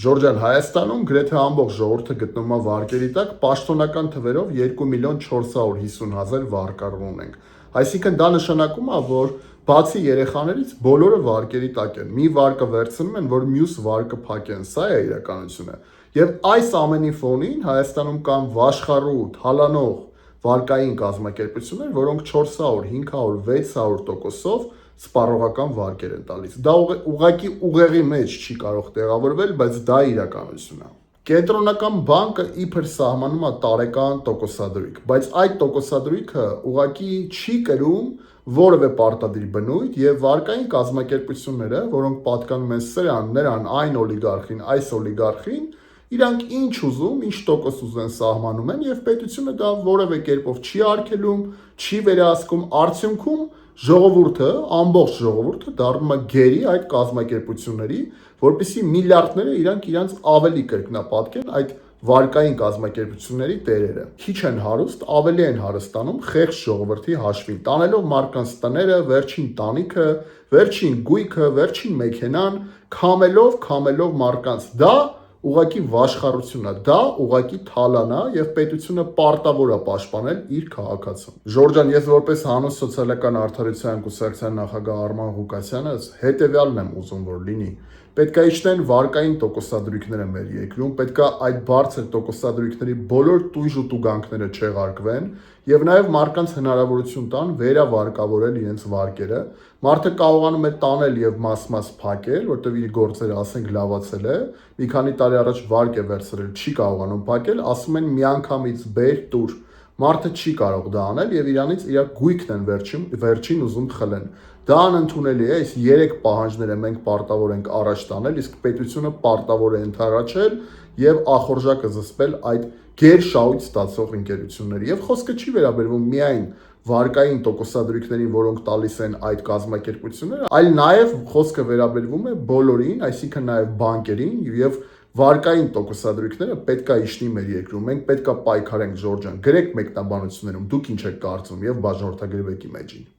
Ժորժան, Հայաստանում գրեթե ամբողջ ժողովուրդը գտնվում է վարկերի տակ, պաշտոնական թվերով 2.450.000 վարկառու ունենք։ Այսինքն դա նշանակում է, որ բացի երեխաներից բոլորը վարկերի տակ են։ Մի վարկը վերցնում են, որ մյուս վարկը փակեն։ Սա է իրականությունը։ Եվ այս ամենի ֆոնին Հայաստանում կան վաշխառու, թալանող վարկային կազմակերպություններ, որոնք 400, 500, 600%-ով սպառողական վարկեր են տալիս։ Դա ուղղակի ուղեղի մեջ չի կարող տեղավորվել, բայց դա իրականությունն է։ Կենտրոնական բանկը իբր սահմանում է տարեկան տոկոսադրույք, բայց այդ տոկոսադրույքը ուղղակի չի կրում որևէ պարտադիր բնույթ եւ վարկային կազմակերպությունները, որոնք պատկանում են սրան, նրան, այն օլիգարխին, այս օլիգարխին, իրանք ինչ ուզում, ինչ տոկոս ուզեն սահմանում են եւ պետությունը դա որևէ կերպով չի արգելում, չի վերահսկում, արդյունքում ժողովուրդը, ամբողջ ժողովուրդը դառնում է գերի այդ կազմակերպությունների, որպեսզի միլիարդները իրանք ավելի կրկնապատկեն այդ վարկային կազմակերպությունների տերերը։ Քիչ են հարուստ, ավելի են հարստանում խեղճ ժողովրդի հաշվին, տանելով մարդկանց տները, վերջին տանիքը, վերջին գույքը, վերջին մեքենան, քամելով մարդկանց։ Դա ուղղակի վաշխառություն է, դա ուղղակի թալան է եւ պետությունը պարտավոր է պաշտպանել իր քաղաքացուն։ Ժորժան, ես որպես հանուն սոցիալական արդարության կուսակցության նախագահ Արման Ղուկասյանս հետեւյալն եմ ուզում, որ լինի։ Պետք է իջնեն վարկային տոկոսադրույքները մեր երկրում, պետք է այդ բարձր տոկոսադրույքների բոլոր տույժ ու տուգանքները չեղարկվեն եւ նաեւ մարդկանց հնարավորություն տան վերավարկավորել իրենց վարկերը։ Մարդը կարողանում է տանել եւ մաս-մաս փակել, որտեղ իր գործերը ասենք լավացել է, մի քանի տարի առաջ վարկ է վերցրել, չի կարողանում փակել, ասում են միանգամից բեր տուր։ Մարդը չի կարող դա անել եւ իրանից իր գույքն են վերջին ուզում խլեն։ Դա անընդունելի է, այս 3 պահանջները մենք պարտավոր ենք առաջ տանել, իսկ պետությունը պարտավոր է ընդառաջել եւ ախորժակը զսպել այդ գերշահույթ ստացող ընկերությունների։ Եվ խոսքը չի վերաբերվում միայն վարկային տոկոսադրույքներին, որոնք տալիս են այդ կազմակերպությունները, այլ նաեւ խոսքը վերաբերվում է բոլորին, այսինքն նաեւ բանկերին եւ վարկային տոկոսադրույքները պետք է իջնի մեր երկրում։ Մենք պետք է պայքարենք, Ժորժան, գրեք մեկնաբանություններում, դուք ինչ եք կարծում եւ բաժանորդագրվեք իմեջին։